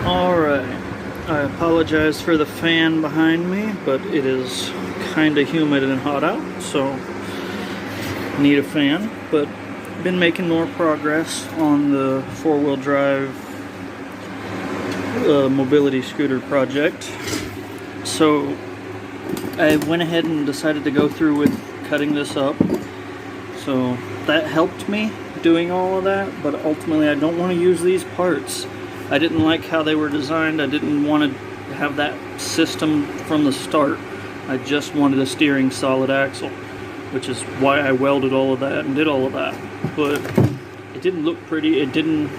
Alright, I apologize for the fan behind me, but it is kinda humid and hot out, so need a fan. But been making more progress on the four-wheel drive mobility scooter project. So I went ahead and decided to go through with cutting this up. So that helped me doing all of that, but ultimately I don't want to use these parts. I didn't like how they were designed. I didn't want to have that system from the start. I just wanted a steering solid axle, which is why I welded all of that and did all of that. But it didn't look pretty. It didn't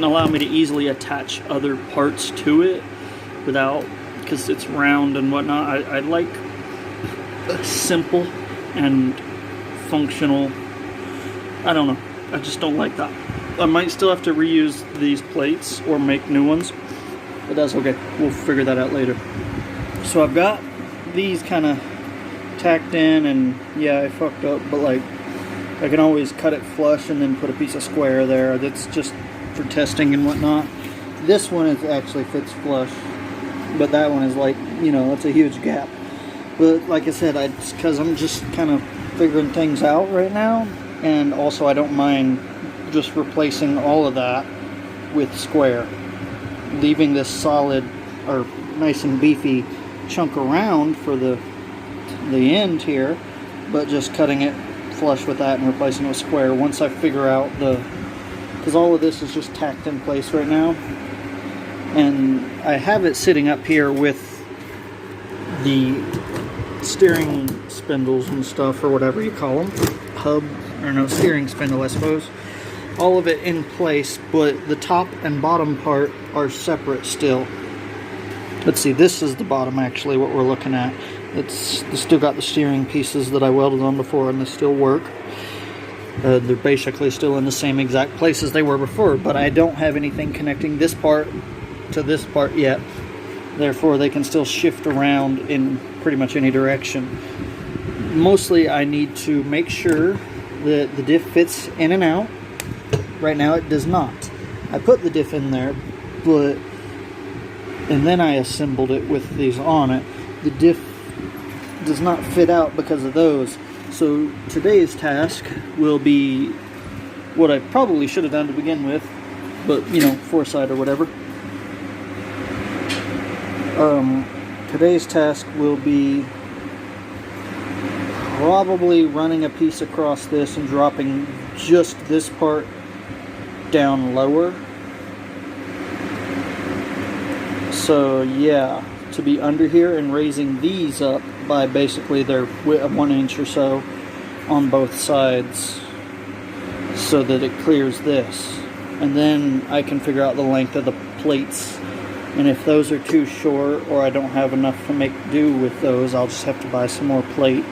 allow me to easily attach other parts to it without, because it's round and whatnot. I like simple and functional. I don't know. I just don't like that. I might still have to reuse these plates or make new ones, but that's okay. We'll figure that out later. So I've got these kind of tacked in, and yeah, I fucked up, but like I can always cut it flush and then put a piece of square there. That's just for testing and whatnot. This one is actually fits flush, but that one is like, you know, it's a huge gap. But like I said, because I'm just kind of figuring things out right now, and also I don't mind just replacing all of that with square, leaving this solid or nice and beefy chunk around for the end here, but just cutting it flush with that and replacing it with square once I figure out because all of this is just tacked in place right now, and I have it sitting up here with the steering spindles and stuff, or whatever you call them, hub, or no, steering spindle I suppose, all of it in place, but the top and bottom part are separate still. Let's see, this is the bottom actually, what we're looking at. It's still got the steering pieces that I welded on before, and they still work. They're basically still in the same exact places they were before, but I don't have anything connecting this part to this part yet. Therefore, they can still shift around in pretty much any direction. Mostly, I need to make sure that the diff fits in and out. Right now, it does not. I put the diff in there, and then I assembled it with these on it. The diff does not fit out because of those. So today's task will be what I probably should have done to begin with, but you know, foresight or whatever. Today's task will be probably running a piece across this and dropping just this part down lower. So yeah, to be under here and raising these up by basically their 1 inch or so on both sides, so that it clears this, and then I can figure out the length of the plates, and if those are too short or I don't have enough to make do with those, I'll just have to buy some more plate.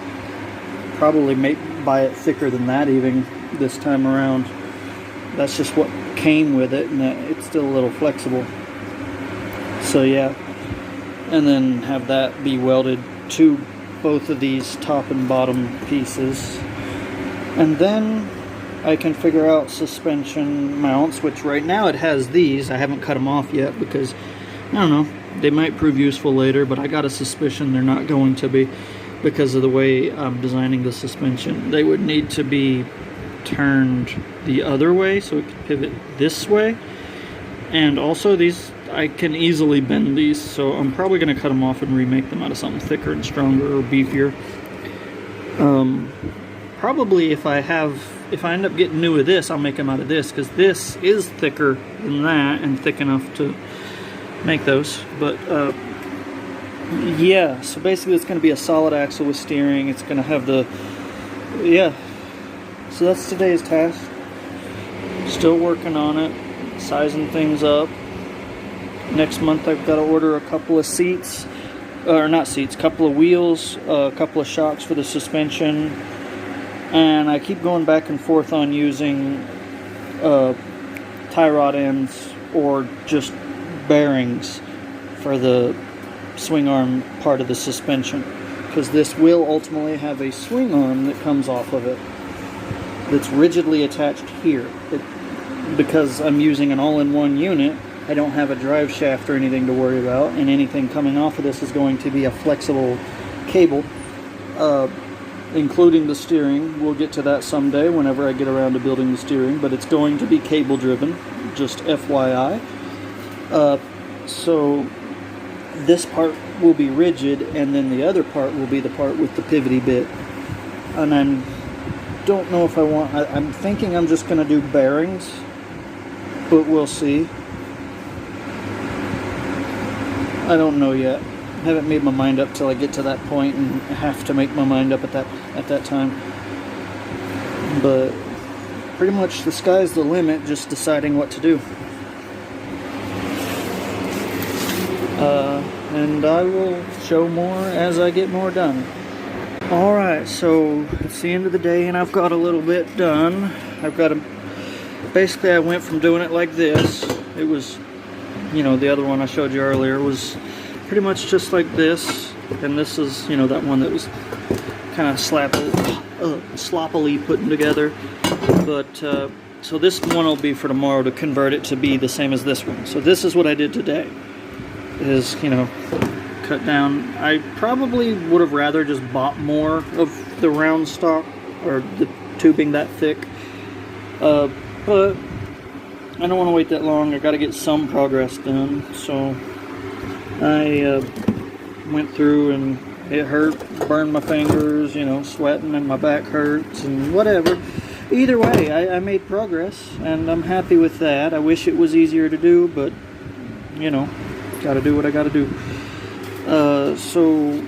Probably buy it thicker than that even this time around. That's just what came with it, and it's still a little flexible. So yeah, and then have that be welded to both of these top and bottom pieces. And then I can figure out suspension mounts, which right now it has these. I haven't cut them off yet because, I don't know, they might prove useful later, but I got a suspicion they're not going to be because of the way I'm designing the suspension. They would need to be turned the other way so it could pivot this way. And also these, I can easily bend these, so I'm probably going to cut them off and remake them out of something thicker and stronger or beefier. Probably if I end up getting new with this, I'll make them out of this, because this is thicker than that and thick enough to make those. But yeah, so basically it's going to be a solid axle with steering. It's going to have yeah. So that's today's task. Still working on it, sizing things up. Next month I've got to order a couple of seats, or not seats, couple of wheels, a couple of shocks for the suspension, and I keep going back and forth on using tie rod ends or just bearings for the swing arm part of the suspension, because this will ultimately have a swing arm that comes off of it that's rigidly attached here. Because I'm using an all-in-one unit, I don't have a drive shaft or anything to worry about, and anything coming off of this is going to be a flexible cable, including the steering. We'll get to that someday whenever I get around to building the steering, but it's going to be cable driven, just FYI. So this part will be rigid, and then the other part will be the part with the pivoty bit. And I don't know if I want, I'm thinking I'm just going to do bearings, but we'll see. I don't know yet. I haven't made my mind up till I get to that point, and I have to make my mind up at that time. But pretty much the sky's the limit, just deciding what to do. And I will show more as I get more done. Alright, so it's the end of the day and I've got a little bit done. Basically I went from doing it like this. It was, you know, the other one I showed you earlier was pretty much just like this. And this is, you know, that one that was kind of sloppily put together. But, so this one will be for tomorrow to convert it to be the same as this one. So this is what I did today. Is, you know, cut down. I probably would have rather just bought more of the round stock or the tubing that thick, but I don't want to wait that long. I got to get some progress done, so I went through, and it hurt, burned my fingers, you know, sweating, and my back hurts and whatever. Either way, I made progress and I'm happy with that. I wish it was easier to do, but you know, gotta do what I gotta do. So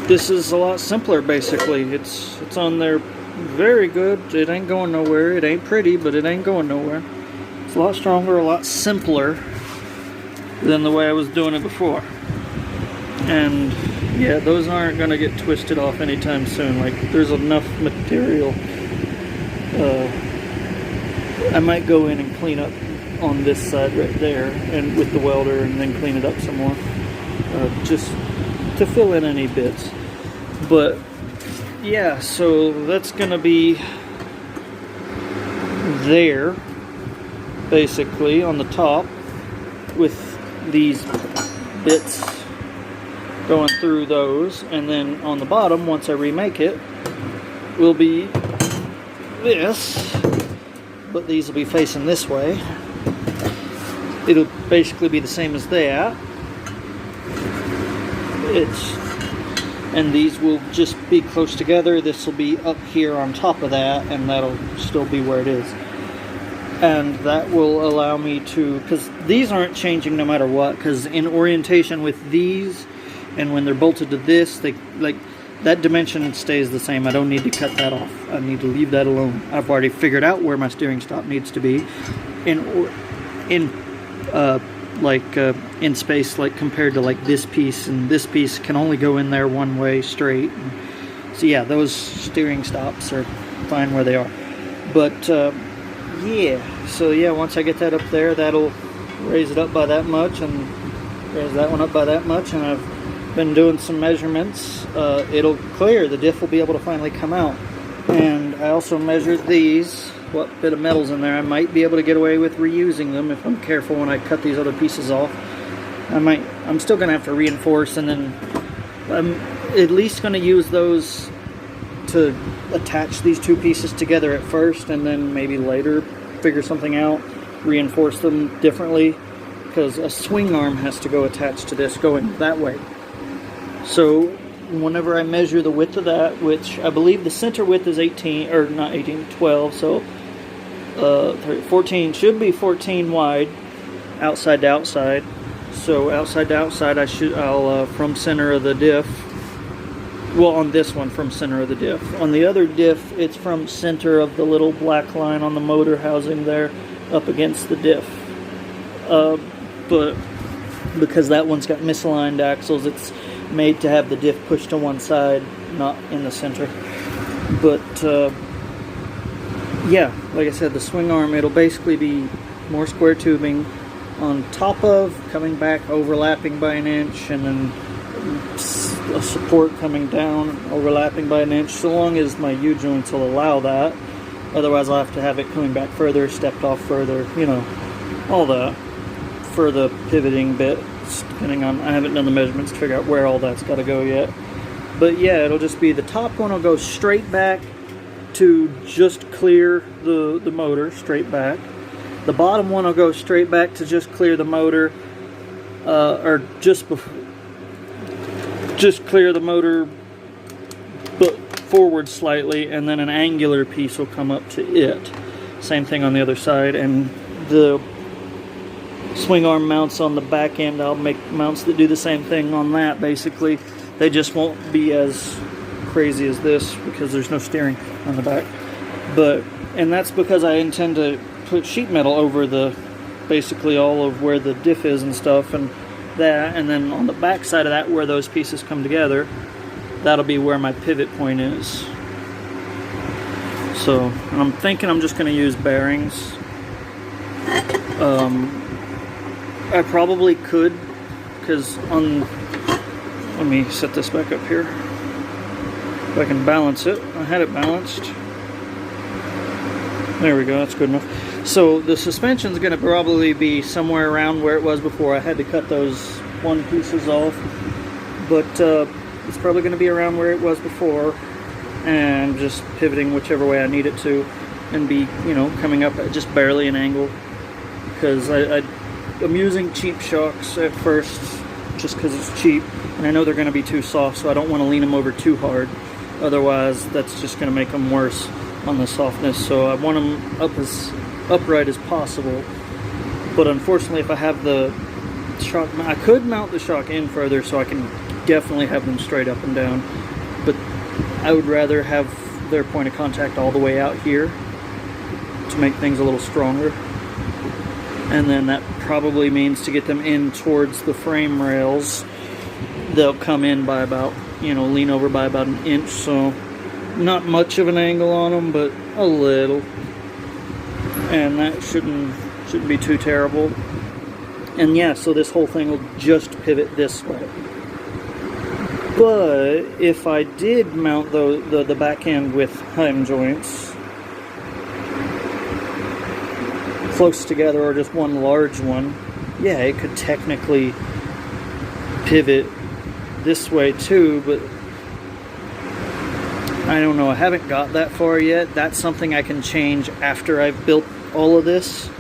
this is a lot simpler basically. It's on there very good. It ain't going nowhere. It ain't pretty, but it ain't going nowhere. It's a lot stronger, a lot simpler than the way I was doing it before. And yeah, those aren't gonna get twisted off anytime soon. Like, there's enough material. I might go in and clean up on this side right there and with the welder, and then clean it up some more, just to fill in any bits. But yeah, so that's gonna be there basically on the top with these bits going through those, and then on the bottom, once I remake it, will be this, but these will be facing this way. It'll basically be the same as that. And these will just be close together. This will be up here on top of that, and that'll still be where it is. And that will allow me to, because these aren't changing no matter what, because in orientation with these, and when they're bolted to this, they, like, that dimension stays the same. I don't need to cut that off. I need to leave that alone. I've already figured out where my steering stop needs to be in space, like compared to like this piece, and this piece can only go in there one way straight. So yeah, those steering stops are fine where they are. But yeah, so yeah, once I get that up there, that'll raise it up by that much, and raise that one up by that much, and I've been doing some measurements. It'll clear, the diff will be able to finally come out. And I also measured these, what bit of metal's in there. I might be able to get away with reusing them if I'm careful when I cut these other pieces off. I'm still gonna have to reinforce, and then I'm at least gonna use those to attach these two pieces together at first, and then maybe later figure something out, reinforce them differently, because a swing arm has to go attached to this going that way. So whenever I measure the width of that, which I believe the center width is 18, or not 18, 12, so 14, should be 14 wide, outside to outside. So outside to outside, I'll from center of the diff, well, on this one, from center of the diff. On the other diff, it's from center of the little black line on the motor housing there, up against the diff. But because that one's got misaligned axles, it's made to have the diff pushed to one side, not in the center. But yeah, like I said, the swing arm, it'll basically be more square tubing on top of, coming back, overlapping by an inch, and then a support coming down, overlapping by an inch, so long as my U-joints will allow that. Otherwise I'll have to have it coming back further, stepped off further, you know, all that. for the pivoting bit, depending on, I haven't done the measurements to figure out where all that's got to go yet. But yeah, it'll just be the top one will go straight back to just clear the motor, straight back. The bottom one will go straight back to just clear the motor, or just clear the motor, but forward slightly, and then an angular piece will come up to it. Same thing on the other side, and the swing arm mounts on the back end, I'll make mounts that do the same thing on that. Basically, they just won't be as crazy as this because there's no steering on the back. And that's because I intend to put sheet metal over basically all of where the diff is and stuff, and then on the back side of that, where those pieces come together, that'll be where my pivot point is. So I'm thinking I'm just going to use bearings. I probably could, because let me set this back up here if I can balance it. I had it balanced. There we go, that's good enough. So the suspension's going to probably be somewhere around where it was before. I had to cut those one pieces off, but it's probably going to be around where it was before, and just pivoting whichever way I need it to, and be, coming up at just barely an angle, because I'm using cheap shocks at first just because it's cheap, and I know they're going to be too soft, so I don't want to lean them over too hard. Otherwise, that's just going to make them worse on the softness. So I want them up as upright as possible. But unfortunately, if I have the shock, I could mount the shock in further so I can definitely have them straight up and down. But I would rather have their point of contact all the way out here to make things a little stronger. And then that probably means to get them in towards the frame rails, they'll come in by about, lean over by about an inch, so not much of an angle on them, but a little. And that shouldn't be too terrible. And yeah, so this whole thing will just pivot this way. But if I did mount the back end with heim joints close together, or just one large one, yeah, it could technically pivot this way too, but I don't know. I haven't got that far yet. That's something I can change after I've built all of this,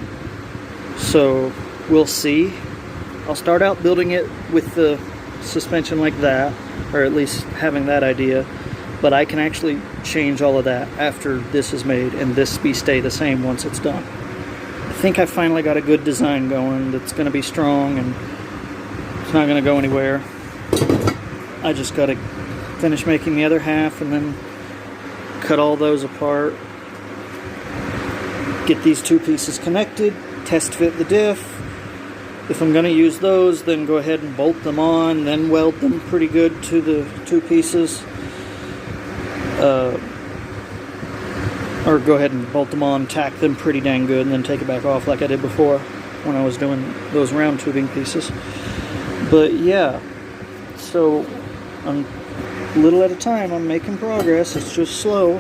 so we'll see. I'll start out building it with the suspension like that, or at least having that idea, but I can actually change all of that after this is made, and this stay the same once it's done. I think I finally got a good design going that's going to be strong, and it's not going to go anywhere. I just got to finish making the other half and then cut all those apart, get these two pieces connected, test fit the diff. If I'm going to use those, then go ahead and bolt them on, then weld them pretty good to the two pieces. Or go ahead and bolt them on, tack them pretty dang good, and then take it back off like I did before when I was doing those round tubing pieces. But yeah, so I'm a little at a time, I'm making progress. It's just slow.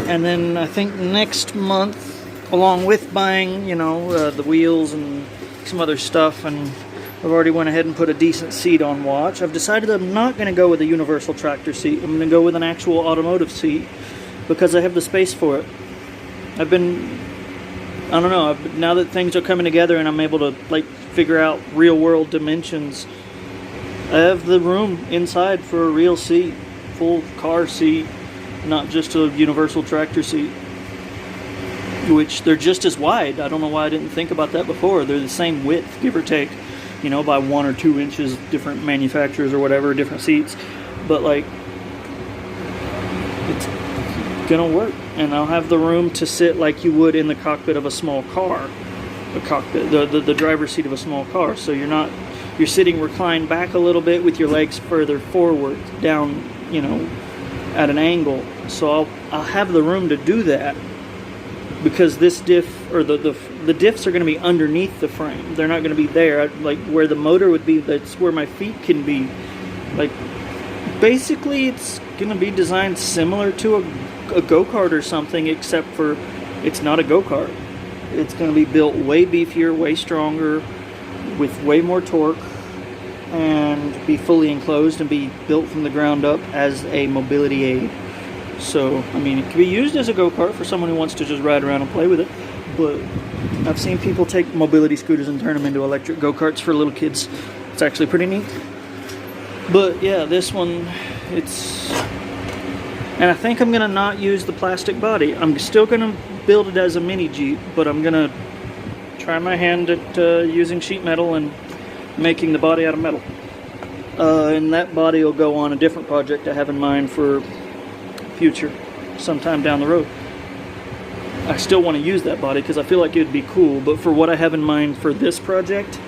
And then I think next month, along with buying, the wheels and some other stuff, and I've already went ahead and put a decent seat on watch. I've decided I'm not going to go with a universal tractor seat. I'm going to go with an actual automotive seat, because I have the space for it. I don't know, now that things are coming together and I'm able to figure out real world dimensions, I have the room inside for a real seat, full car seat, not just a universal tractor seat, which they're just as wide. I don't know why I didn't think about that before. They're the same width, give or take, by 1 or 2 inches, different manufacturers or whatever, different seats, but it's gonna work, and I'll have the room to sit like you would in the cockpit of a small car, the driver's seat of a small car. So you're sitting reclined back a little bit with your legs further forward, down, at an angle. So I'll have the room to do that, because this diff, or the diffs are going to be underneath the frame. They're not going to be there, where the motor would be. That's where my feet can be. Basically, it's going to be designed similar to a go-kart or something, except for it's not a go-kart. It's going to be built way beefier, way stronger, with way more torque, and be fully enclosed and be built from the ground up as a mobility aid. So, I mean, it can be used as a go-kart for someone who wants to just ride around and play with it, but I've seen people take mobility scooters and turn them into electric go-karts for little kids. It's actually pretty neat. But yeah, this one, it's... And I think I'm going to not use the plastic body. I'm still going to build it as a mini Jeep, but I'm going to try my hand at using sheet metal and making the body out of metal. And that body will go on a different project I have in mind for future, sometime down the road. I still want to use that body because I feel like it would be cool, but for what I have in mind for this project,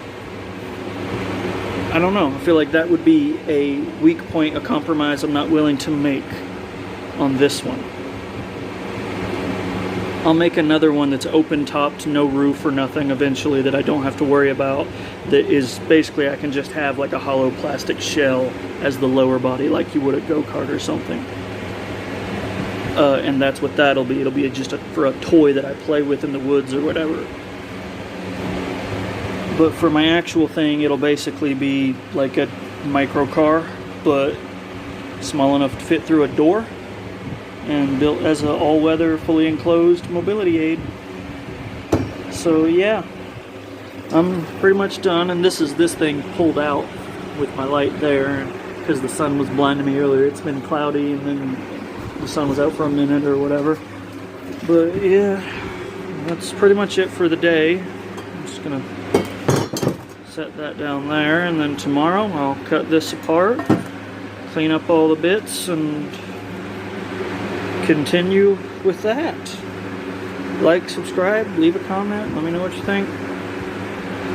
I don't know. I feel like that would be a weak point, a compromise I'm not willing to make on this one. I'll make another one that's open topped, no roof or nothing eventually, that I don't have to worry about, that is basically I can just have like a hollow plastic shell as the lower body like you would a go-kart or something. And that's what that'll be. It'll be just for a toy that I play with in the woods or whatever. But for my actual thing, it'll basically be like a micro car, but small enough to fit through a door, and built as an all-weather, fully enclosed mobility aid. So yeah, I'm pretty much done, and this thing pulled out with my light there because the sun was blinding me earlier. It's been cloudy, and then the sun was out for a minute or whatever. But yeah, that's pretty much it for the day. I'm just gonna set that down there, and then tomorrow I'll cut this apart, clean up all the bits, and continue with that. Like, subscribe, leave a comment, let me know what you think.